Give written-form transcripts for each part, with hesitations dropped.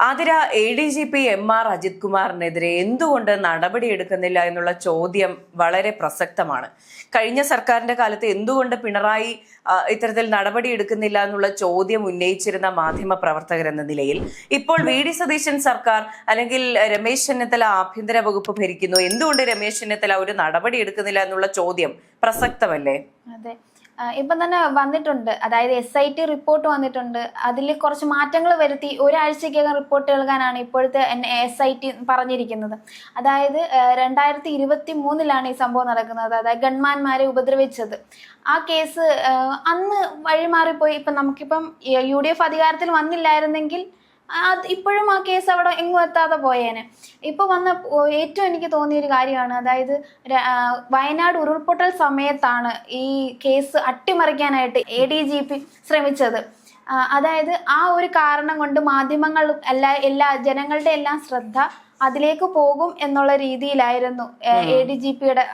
Athira, ADGP MR Ajith കുമാറിനെതിരെ എന്തുകൊണ്ട് നടപടിയെടുക്കുന്നില്ല എന്നുള്ള ചോദ്യം വളരെ പ്രസക്തമാണ്. കഴിഞ്ഞ സർക്കാരിന്റെ കാലത്ത് എന്തുകൊണ്ട് പിണറായി ഇത്തരത്തിൽ നടപടിയെടുക്കുന്നില്ല എന്നുള്ള ചോദ്യം ഉന്നയിച്ചിരുന്ന മാധ്യമ പ്രവർത്തകർ എന്ന നിലയിൽ ഇപ്പോൾ VD സതീശൻ സർക്കാർ അല്ലെങ്കിൽ രമേശ് ചെന്നിത്തല ആഭ്യന്തര വകുപ്പ് ഭരിക്കുന്നു, എന്തുകൊണ്ട് രമേശ് ചെന്നിത്തല ഒരു നടപടി എടുക്കുന്നില്ല എന്നുള്ള ചോദ്യം പ്രസക്തമല്ലേ? അതെ, ഇപ്പം തന്നെ വന്നിട്ടുണ്ട്. അതായത് SIT റിപ്പോർട്ട് വന്നിട്ടുണ്ട്. അതിൽ കുറച്ച് മാറ്റങ്ങൾ വരുത്തി ഒരാഴ്ചക്കകം റിപ്പോർട്ട് നൽകാനാണ് ഇപ്പോഴത്തെ SIT പറഞ്ഞിരിക്കുന്നത്. അതായത് 2023 ഈ സംഭവം നടക്കുന്നത്. അതായത് ഗൺമാന്മാരെ ഉപദ്രവിച്ചത്. ആ കേസ് അന്ന് വഴിമാറിപ്പോയി. ഇപ്പം നമുക്കിപ്പം UDF അധികാരത്തിൽ വന്നില്ലായിരുന്നെങ്കിൽ ഇപ്പോഴും ആ കേസ് അവിടെ എങ്ങും എത്താതെ പോയേനെ. ഇപ്പൊ വന്ന ഏറ്റവും എനിക്ക് തോന്നിയൊരു കാര്യമാണ്, അതായത് വയനാട് ഉരുൾപൊട്ടൽ സമയത്താണ് ഈ കേസ് അട്ടിമറിക്കാനായിട്ട് ADGP ശ്രമിച്ചത്. അതായത് ആ ഒരു കാരണം കൊണ്ട് മാധ്യമങ്ങൾ എല്ലാ ജനങ്ങളുടെ എല്ലാം ശ്രദ്ധ അതിലേക്ക് പോകും എന്നുള്ള രീതിയിലായിരുന്നു ADGPയുടെ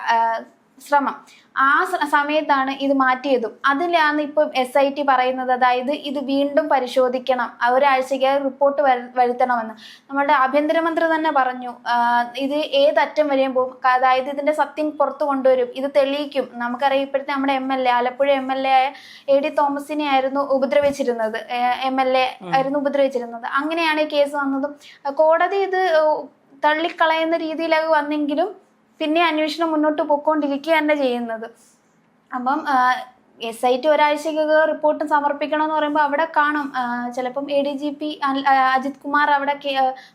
ശ്രമം. ആ സമയത്താണ് ഇത് മാറ്റിയതും. അതിലാണ് ഇപ്പം SIT പറയുന്നത്, അതായത് ഇത് വീണ്ടും പരിശോധിക്കണം, ഒരാഴ്ചയ്ക്ക് റിപ്പോർട്ട് വരുത്തണമെന്ന്. നമ്മളുടെ ആഭ്യന്തരമന്ത്രി തന്നെ പറഞ്ഞു ഇത് ഏതറ്റം വരെയും പോകും, അതായത് ഇതിന്റെ സത്യം പുറത്തു കൊണ്ടുവരും, ഇത് തെളിയിക്കും. നമുക്കറിയാം ഇപ്പോഴത്തെ നമ്മുടെ MLA, ആലപ്പുഴ MLA ആയ AD തോമസിനെ ആയിരുന്നു ഉപദ്രവിച്ചിരുന്നത്, MLA ആയിരുന്നു ഉപദ്രവിച്ചിരുന്നത്. അങ്ങനെയാണ് ഈ കേസ് വന്നതും. കോടതി ഇത് തള്ളിക്കളയുന്ന രീതിയിലൊക്കെ വന്നെങ്കിലും പിന്നെ അന്വേഷണം മുന്നോട്ട് പോയിക്കൊണ്ടിരിക്കുക തന്നെ ചെയ്യുന്നത്. അപ്പം SIT ഒരാഴ്ചക്കകം റിപ്പോർട്ട് സമർപ്പിക്കണമെന്ന് പറയുമ്പോൾ അവിടെ കാണും ചിലപ്പം ADGP അജിത് കുമാർ അവിടെ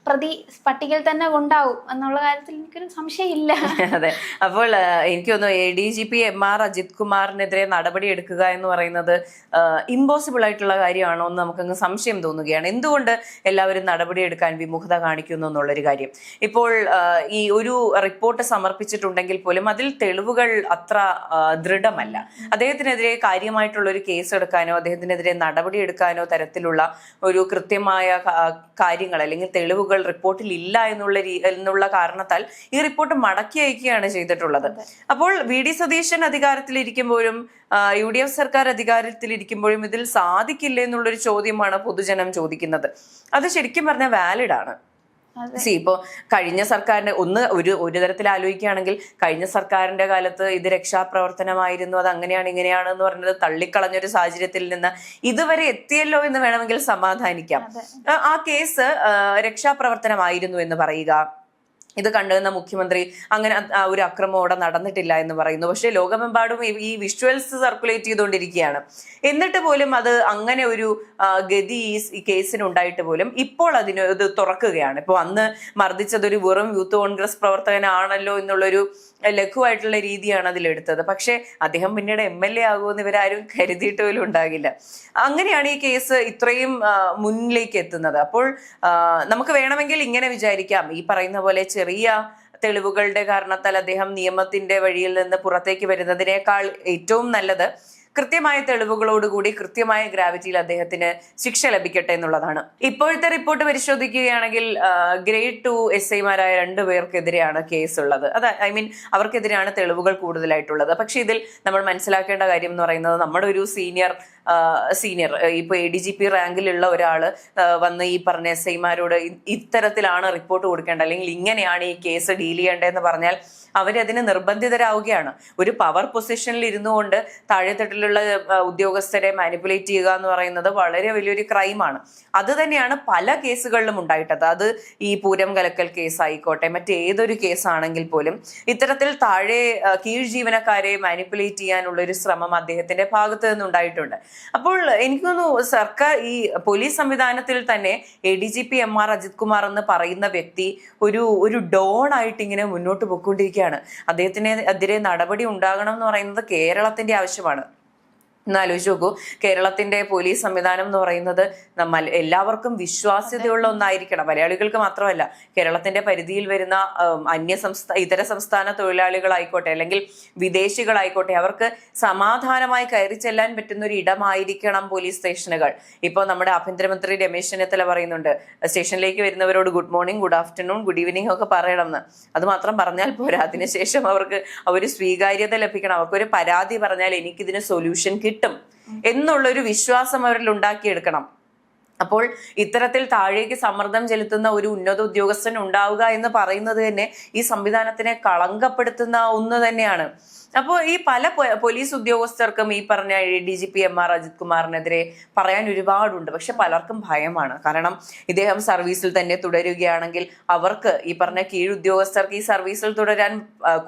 പ്രതി പട്ടികയിൽ തന്നെ ഉണ്ടാവും എന്നുള്ള കാര്യത്തിൽ എനിക്കൊരു സംശയമില്ല. അതെ, അപ്പോൾ എനിക്ക് തോന്നുന്നു ADGP MR അജിത് കുമാറിനെതിരെ നടപടി എടുക്കുക എന്ന് പറയുന്നത് ഇമ്പോസിബിൾ ആയിട്ടുള്ള കാര്യമാണോ എന്ന് നമുക്കങ്ങ് സംശയം തോന്നുകയാണ്. എന്തുകൊണ്ട് എല്ലാവരും നടപടി എടുക്കാൻ വിമുഖത കാണിക്കുന്നു എന്നുള്ളൊരു കാര്യം. ഇപ്പോൾ ഈ ഒരു റിപ്പോർട്ട് സമർപ്പിച്ചിട്ടുണ്ടെങ്കിൽ പോലും അതിൽ തെളിവുകൾ അത്ര ദൃഢമല്ല. അദ്ദേഹത്തിനെതിരെ കാര്യമായിട്ടുള്ള ഒരു കേസ് എടുക്കാനോ അദ്ദേഹത്തിനെതിരെ നടപടി എടുക്കാനോ തരത്തിലുള്ള ഒരു കൃത്യമായ കാര്യങ്ങൾ അല്ലെങ്കിൽ തെളിവുകൾ റിപ്പോർട്ടിൽ ഇല്ല എന്നുള്ള കാരണത്താൽ ഈ റിപ്പോർട്ട് മടക്കി അയക്കുകയാണ് ചെയ്തിട്ടുള്ളത്. അപ്പോൾ VD സതീശൻ അധികാരത്തിലിരിക്കുമ്പോഴും UDF സർക്കാർ അധികാരത്തിലിരിക്കുമ്പോഴും ഇതിൽ സാധിക്കില്ല എന്നുള്ളൊരു ചോദ്യമാണ് പൊതുജനം ചോദിക്കുന്നത്. അത് ശരിക്കും പറഞ്ഞാൽ വാലിഡ് ആണ്. ഇപ്പോ കഴിഞ്ഞ സർക്കാരിന്റെ ഒരു തരത്തിൽ ആലോചിക്കുകയാണെങ്കിൽ കഴിഞ്ഞ സർക്കാരിന്റെ കാലത്ത് ഇത് രക്ഷാപ്രവർത്തനമായിരുന്നു, അത് അങ്ങനെയാണ് ഇങ്ങനെയാണ് എന്ന് പറഞ്ഞത് തള്ളിക്കളഞ്ഞൊരു സാഹചര്യത്തിൽ നിന്ന് ഇതുവരെ എത്തിയല്ലോ എന്ന് വേണമെങ്കിൽ സമാധാനിക്കാം. ആ കേസ് രക്ഷാപ്രവർത്തനമായിരുന്നു എന്ന് പറയുക, ഇത് കണ്ടുവന്ന മുഖ്യമന്ത്രി അങ്ങനെ ഒരു അക്രമം അവിടെ നടന്നിട്ടില്ല എന്ന് പറയുന്നു. പക്ഷെ ലോകമെമ്പാടും ഈ വിഷ്വൽസ് സർക്കുലേറ്റ് ചെയ്തുകൊണ്ടിരിക്കുകയാണ്. എന്നിട്ട് പോലും അത് അങ്ങനെ ഒരു ഗതി ഈ കേസിനുണ്ടായിട്ട് പോലും ഇപ്പോൾ ഇത് തുറക്കുകയാണ്. ഇപ്പോൾ അന്ന് മർദ്ദിച്ചതൊരു വെറും യൂത്ത് കോൺഗ്രസ് പ്രവർത്തകനാണല്ലോ എന്നുള്ളൊരു ലഘുവായിട്ടുള്ള രീതിയാണ് അതിലെടുത്തത്. പക്ഷെ അദ്ദേഹം പിന്നീട് MLA ആകുമെന്ന് ഇവരാരും കരുതിയിട്ട് പോലും ഉണ്ടാകില്ല. അങ്ങനെയാണ് ഈ കേസ് ഇത്രയും മുന്നിലേക്ക് എത്തുന്നത്. അപ്പോൾ നമുക്ക് വേണമെങ്കിൽ ഇങ്ങനെ വിചാരിക്കാം, ഈ പറയുന്ന പോലെ ചെറിയ തെളിവുകളുടെ കാരണത്താൽ അദ്ദേഹം നിയമത്തിന്റെ വഴിയിൽ നിന്ന് പുറത്തേക്ക് വരുന്നതിനേക്കാൾ ഏറ്റവും നല്ലത് കൃത്യമായ തെളിവുകളോടുകൂടി കൃത്യമായ ഗ്രാവിറ്റിയിൽ അദ്ദേഹത്തിന് ശിക്ഷ ലഭിക്കട്ടെ എന്നുള്ളതാണ്. ഇപ്പോഴത്തെ റിപ്പോർട്ട് പരിശോധിക്കുകയാണെങ്കിൽ ഗ്രേഡ് 2 SIമാരായ 2 പേർക്കെതിരെയാണ് കേസുള്ളത്. അവർക്കെതിരെയാണ് തെളിവുകൾ കൂടുതലായിട്ടുള്ളത്. പക്ഷെ ഇതിൽ നമ്മൾ മനസ്സിലാക്കേണ്ട കാര്യം എന്ന് പറയുന്നത്, നമ്മുടെ ഒരു സീനിയർ ഇപ്പൊ ADGP റാങ്കിലുള്ള ഒരാള് വന്ന് ഈ പറഞ്ഞ SIമാരോട് ഇത്തരത്തിലാണ് റിപ്പോർട്ട് കൊടുക്കേണ്ടത് അല്ലെങ്കിൽ ഇങ്ങനെയാണ് ഈ കേസ് ഡീൽ ചെയ്യേണ്ടതെന്ന് പറഞ്ഞാൽ അവരതിന് നിർബന്ധിതരാവുകയാണ്. ഒരു പവർ പൊസിഷനിൽ ഇരുന്നു കൊണ്ട് താഴെത്തട്ടിലുള്ള ഉദ്യോഗസ്ഥരെ മാനിപ്പുലേറ്റ് ചെയ്യുക എന്ന് പറയുന്നത് വളരെ വലിയൊരു ക്രൈമാണ്. അത് തന്നെയാണ് പല കേസുകളിലും ഉണ്ടായിട്ടത്. അത് ഈ പൂരം കലക്കൽ കേസ് ആയിക്കോട്ടെ, മറ്റേതൊരു കേസാണെങ്കിൽ പോലും ഇത്തരത്തിൽ കീഴ് ജീവനക്കാരെ മാനിപ്പുലേറ്റ് ചെയ്യാനുള്ള ഒരു ശ്രമം അദ്ദേഹത്തിന്റെ ഭാഗത്ത് നിന്നുണ്ടായിട്ടുണ്ട്. അപ്പോൾ എനിക്ക് തോന്നുന്നു സർക്കാർ ഈ പോലീസ് സംവിധാനത്തിൽ തന്നെ ADGP MR അജിത് കുമാർ എന്ന് പറയുന്ന വ്യക്തി ഒരു ഡോൺ ആയിട്ട് ഇങ്ങനെ മുന്നോട്ട് പോയിക്കൊണ്ടിരിക്കുകയാണ്. അദ്ദേഹത്തിനെതിരെ നടപടി ഉണ്ടാകണം എന്ന് പറയുന്നത് കേരളത്തിന്റെ ആവശ്യമാണ്. എന്നാലോചിച്ച് നോക്കൂ, കേരളത്തിന്റെ പോലീസ് സംവിധാനം എന്ന് പറയുന്നത് എല്ലാവർക്കും വിശ്വാസ്യതയുള്ള ഒന്നായിരിക്കണം. മലയാളികൾക്ക് മാത്രമല്ല, കേരളത്തിന്റെ പരിധിയിൽ വരുന്ന ഇതര സംസ്ഥാന തൊഴിലാളികളായിക്കോട്ടെ അല്ലെങ്കിൽ വിദേശികളായിക്കോട്ടെ, അവർക്ക് സമാധാനമായി കയറി ചെല്ലാൻ പറ്റുന്ന ഒരു ഇടമായിരിക്കണം പോലീസ് സ്റ്റേഷനുകൾ. ഇപ്പൊ നമ്മുടെ ആഭ്യന്തരമന്ത്രി രമേശ് ചെന്നിത്തല പറയുന്നുണ്ട്, സ്റ്റേഷനിലേക്ക് വരുന്നവരോട് good morning, good afternoon, good evening ഒക്കെ പറയണമെന്ന്. അത് മാത്രം പറഞ്ഞാൽ പോരാ, അതിനുശേഷം അവർക്ക് ഒരു സ്വീകാര്യത ലഭിക്കണം. അവർക്കൊരു പരാതി പറഞ്ഞാൽ എനിക്കിതിന് സൊല്യൂഷൻ കിട്ടും എന്നുള്ളൊരു വിശ്വാസം അവരിൽ ഉണ്ടാക്കിയെടുക്കണം. അപ്പോൾ ഇത്തരത്തിൽ താഴേക്ക് സമ്മർദ്ദം ചെലുത്തുന്ന ഒരു ഉന്നത ഉദ്യോഗസ്ഥൻ ഉണ്ടാവുക എന്ന് പറയുന്നത് തന്നെ ഈ സംവിധാനത്തിനെ കളങ്കപ്പെടുത്തുന്ന ഒന്ന് തന്നെയാണ്. അപ്പോൾ ഈ പല പോലീസ് ഉദ്യോഗസ്ഥർക്കും ഈ പറഞ്ഞ DGP MR അജിത് കുമാറിനെതിരെ പറയാൻ ഒരുപാടുണ്ട്. പക്ഷെ പലർക്കും ഭയമാണ്. കാരണം ഇദ്ദേഹം സർവീസിൽ തന്നെ തുടരുകയാണെങ്കിൽ അവർക്ക് ഈ പറഞ്ഞ കീഴുദ്യോഗസ്ഥർക്ക് ഈ സർവീസിൽ തുടരാൻ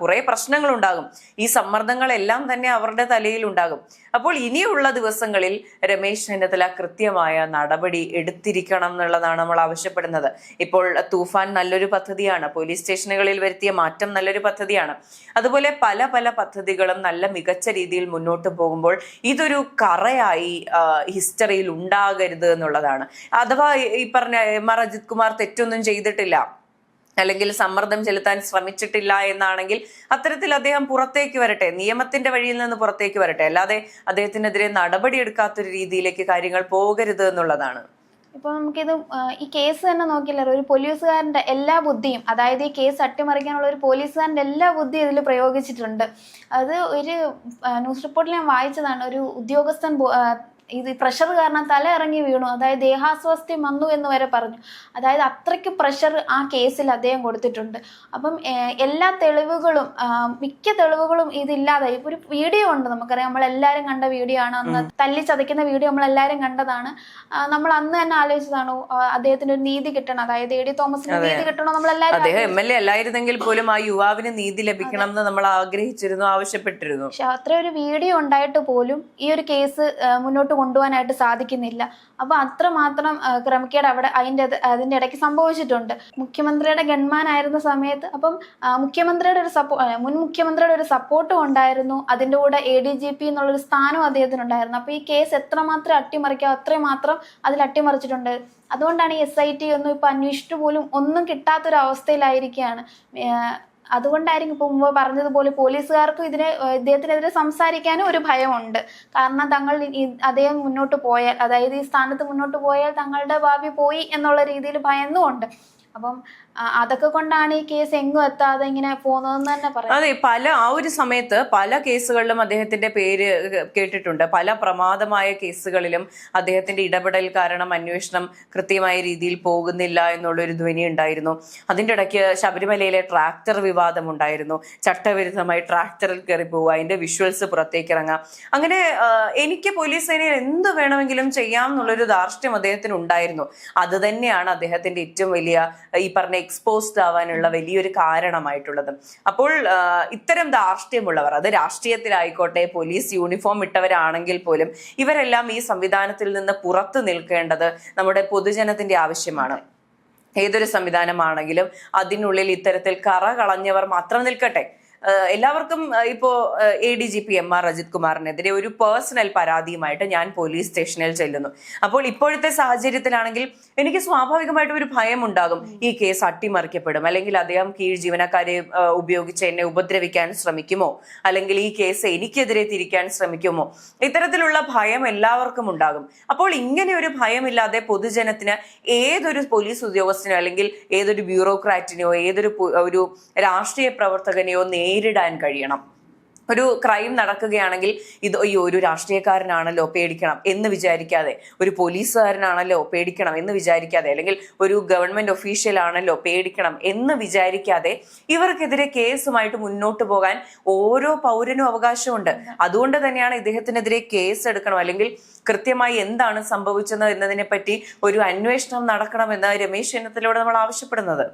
കുറെ പ്രശ്നങ്ങൾ ഉണ്ടാകും. ഈ സമ്മർദ്ദങ്ങളെല്ലാം തന്നെ അവരുടെ തലയിൽ ഉണ്ടാകും. അപ്പോൾ ഇനിയുള്ള ദിവസങ്ങളിൽ രമേശ് ചെന്നിത്തല കൃത്യമായ നടപടി എടുത്തിരിക്കണം എന്നുള്ളതാണ് നമ്മൾ ആവശ്യപ്പെടുന്നത്. ഇപ്പോൾ തൂഫാൻ നല്ലൊരു പദ്ധതിയാണ്, പോലീസ് സ്റ്റേഷനുകളിൽ വരുത്തിയ മാറ്റം നല്ലൊരു പദ്ധതിയാണ്. അതുപോലെ പല പല പദ്ധതികളും നല്ല മികച്ച രീതിയിൽ മുന്നോട്ട് പോകുമ്പോൾ ഇതൊരു കറയായി ഹിസ്റ്ററിയിൽ ഉണ്ടാകരുത് എന്നുള്ളതാണ്. അഥവാ ഈ പറഞ്ഞ MR അജിത് കുമാർ തെറ്റൊന്നും ചെയ്തിട്ടില്ല, അല്ലെങ്കിൽ സമ്മർദ്ദം ചെലുത്താൻ ശ്രമിച്ചിട്ടില്ല എന്നാണെങ്കിൽ അത്തരത്തിൽ അദ്ദേഹം പുറത്തേക്ക് വരട്ടെ, നിയമത്തിന്റെ വഴിയിൽ നിന്ന് പുറത്തേക്ക് വരട്ടെ. അല്ലാതെ അദ്ദേഹത്തിനെതിരെ നടപടിയെടുക്കാത്തൊരു രീതിയിലേക്ക് കാര്യങ്ങൾ പോകരുത് എന്നുള്ളതാണ്. ഇപ്പൊ നമുക്കിത് ഈ കേസ് തന്നെ നോക്കില്ല, ഒരു പോലീസുകാരന്റെ എല്ലാ ബുദ്ധിയും, അതായത് ഈ കേസ് അട്ടിമറിക്കാനുള്ള ഒരു പോലീസുകാരന്റെ എല്ലാ ബുദ്ധിയും ഇതിൽ പ്രയോഗിച്ചിട്ടുണ്ട്. അത് ഒരു ന്യൂസ് റിപ്പോർട്ടിൽ ഞാൻ വായിച്ചതാണ്. ഒരു ഉദ്യോഗസ്ഥൻ ഇത് പ്രഷർ കാരണം തല ഇറങ്ങി വീണു, അതായത് ദേഹാസ്വാസ്ഥ്യം വന്നു എന്ന് വരെ പറഞ്ഞു. അതായത് അത്രയ്ക്ക് പ്രഷർ ആ കേസിൽ അദ്ദേഹം കൊടുത്തിട്ടുണ്ട്. അപ്പം എല്ലാ തെളിവുകളും മിക്ക തെളിവുകളും ഇതില്ലാതെ ഇപ്പൊ ഒരു വീഡിയോ ഉണ്ട്, നമുക്കറിയാം, നമ്മളെല്ലാരും കണ്ട വീഡിയോ ആണ്. അന്ന് തല്ലി ചതയ്ക്കുന്ന വീഡിയോ നമ്മളെല്ലാരും കണ്ടതാണ്. നമ്മൾ അന്ന് തന്നെ ആലോചിച്ചതാണ് അദ്ദേഹത്തിന് ഒരു നീതി കിട്ടണം, അതായത് AD തോമസിന് നീതി കിട്ടണം. നമ്മളെല്ലാരും അദ്ദേഹം MLA അല്ലായിരുന്നെങ്കിൽ പോലും ആ യുവാവിന് നീതി ലഭിക്കണം എന്ന് നമ്മൾ ആഗ്രഹിച്ചിരുന്നു, ആവശ്യപ്പെട്ടിരുന്നു. പക്ഷെ അത്ര ഒരു വീഡിയോ ഉണ്ടായിട്ട് പോലും ഈ ഒരു കേസ് മുന്നോട്ട് കൊണ്ടുപോകാനായിട്ട് സാധിക്കുന്നില്ല. അപ്പൊ അത്രമാത്രം ക്രമക്കേട് അവിടെ അതിന്റെ ഇടയ്ക്ക് സംഭവിച്ചിട്ടുണ്ട്. മുഖ്യമന്ത്രിയുടെ ഗൺമാനായിരുന്ന സമയത്ത് അപ്പം മുഖ്യമന്ത്രിയുടെ ഒരു മുൻ മുഖ്യമന്ത്രിയുടെ ഒരു സപ്പോർട്ടും ഉണ്ടായിരുന്നു. അതിന്റെ കൂടെ ADGP എന്നുള്ളൊരു സ്ഥാനവും അദ്ദേഹത്തിനുണ്ടായിരുന്നു. അപ്പൊ ഈ കേസ് എത്രമാത്രം അട്ടിമറിക്കാം അത്രയും മാത്രം അതിൽ അട്ടിമറിച്ചിട്ടുണ്ട്. അതുകൊണ്ടാണ് ഈ SIT ഒന്നും ഇപ്പൊ അന്വേഷിച്ചിട്ട് പോലും ഒന്നും കിട്ടാത്തൊരു അവസ്ഥയിലായിരിക്കുകയാണ്. അതുകൊണ്ടായിരിക്കും ഇപ്പൊ മുമ്പ് പറഞ്ഞതുപോലെ പോലീസുകാർക്കും ഇദ്ദേഹത്തിനെതിരെ സംസാരിക്കാനും ഒരു ഭയമുണ്ട്. കാരണം അദ്ദേഹം മുന്നോട്ട് പോയാൽ, അതായത് ഈ സ്ഥാനത്ത് മുന്നോട്ട് പോയാൽ തങ്ങളുടെ ഭാവി പോയി എന്നുള്ള രീതിയിൽ ഭയന്നുമുണ്ട്. അപ്പം അതൊക്കെ കൊണ്ടാണ് ഈ കേസ് എങ്ങും എത്താതെ ഇങ്ങനെ പോകുന്നതെന്ന് തന്നെ പറയാം. അതെ, ആ ഒരു സമയത്ത് പല കേസുകളിലും അദ്ദേഹത്തിന്റെ പേര് കേട്ടിട്ടുണ്ട്. പല പ്രമാദമായ കേസുകളിലും അദ്ദേഹത്തിന്റെ ഇടപെടൽ കാരണം അന്വേഷണം കൃത്യമായ രീതിയിൽ പോകുന്നില്ല എന്നുള്ളൊരു ധ്വനി ഉണ്ടായിരുന്നു. അതിൻ്റെ ഇടയ്ക്ക് ശബരിമലയിലെ ട്രാക്ടർ വിവാദം ഉണ്ടായിരുന്നു. ചട്ടവിരുദ്ധമായി ട്രാക്ടറിൽ കയറി പോവുക, അതിന്റെ വിഷ്വൽസ് പുറത്തേക്ക് ഇറങ്ങാം. അങ്ങനെ എനിക്ക് പോലീസ് സേനയിൽ എന്ത് വേണമെങ്കിലും ചെയ്യാം എന്നുള്ളൊരു ധാർഷ്ട്യം അദ്ദേഹത്തിന് ഉണ്ടായിരുന്നു. അത് തന്നെയാണ് അദ്ദേഹത്തിന്റെ ഏറ്റവും വലിയ ഈ പറഞ്ഞ എക്സ്പോസ്ഡ് ആവാനുള്ള വലിയൊരു കാരണമായിട്ടുള്ളത്. അപ്പോൾ ഇത്തരം ധാർഷ്ട്യമുള്ളവർ, അത് രാഷ്ട്രീയത്തിലായിക്കോട്ടെ, പോലീസ് യൂണിഫോം ഇട്ടവരാണെങ്കിൽ പോലും, ഇവരെല്ലാം ഈ സംവിധാനത്തിൽ നിന്ന് പുറത്തു നിൽക്കേണ്ടത് നമ്മുടെ പൊതുജനത്തിന്റെ ആവശ്യമാണ്. ഏതൊരു സംവിധാനമാണെങ്കിലും അതിനുള്ളിൽ ഇത്തരത്തിൽ കറ കളഞ്ഞവർ മാത്രം നിൽക്കട്ടെ. എല്ലാവർക്കും ഇപ്പോ ADGP MR അജിത് കുമാറിനെതിരെ ഒരു പേഴ്സണൽ പരാതിയുമായിട്ട് ഞാൻ പോലീസ് സ്റ്റേഷനിൽ ചെല്ലുന്നു. അപ്പോൾ ഇപ്പോഴത്തെ സാഹചര്യത്തിലാണെങ്കിൽ എനിക്ക് സ്വാഭാവികമായിട്ടും ഒരു ഭയം ഉണ്ടാകും, ഈ കേസ് അട്ടിമറിക്കപ്പെടും, അല്ലെങ്കിൽ അദ്ദേഹം കീഴ് ജീവനക്കാരെ ഉപയോഗിച്ച് എന്നെ ഉപദ്രവിക്കാൻ ശ്രമിക്കുമോ, അല്ലെങ്കിൽ ഈ കേസ് എനിക്കെതിരെ തിരിക്കാൻ ശ്രമിക്കുമോ, ഇത്തരത്തിലുള്ള ഭയം എല്ലാവർക്കും ഉണ്ടാകും. അപ്പോൾ ഇങ്ങനെ ഒരു ഭയമില്ലാതെ പൊതുജനത്തിന് ഏതൊരു പോലീസ് ഉദ്യോഗസ്ഥനോ അല്ലെങ്കിൽ ഏതൊരു ബ്യൂറോക്രാറ്റിനെയോ ഒരു രാഷ്ട്രീയ പ്രവർത്തകനെയോ നേരിടാൻ കഴിയണം. ഒരു ക്രൈം നടക്കുകയാണെങ്കിൽ ഒരു രാഷ്ട്രീയക്കാരനാണല്ലോ പേടിക്കണം എന്ന് വിചാരിക്കാതെ, ഒരു പോലീസുകാരനാണല്ലോ പേടിക്കണം എന്ന് വിചാരിക്കാതെ, അല്ലെങ്കിൽ ഒരു ഗവൺമെന്റ് ഒഫീഷ്യൽ ആണല്ലോ പേടിക്കണം എന്ന് വിചാരിക്കാതെ ഇവർക്കെതിരെ കേസുമായിട്ട് മുന്നോട്ട് പോകാൻ ഓരോ പൗരനും അവകാശമുണ്ട്. അതുകൊണ്ട് തന്നെയാണ് ഇദ്ദേഹത്തിനെതിരെ കേസ് എടുക്കണം, അല്ലെങ്കിൽ കൃത്യമായി എന്താണ് സംഭവിച്ചത് എന്നതിനെ പറ്റി ഒരു അന്വേഷണം നടക്കണമെന്ന് രമേശ് ചെന്നിത്തലയോട് നമ്മൾ ആവശ്യപ്പെടുന്നത്.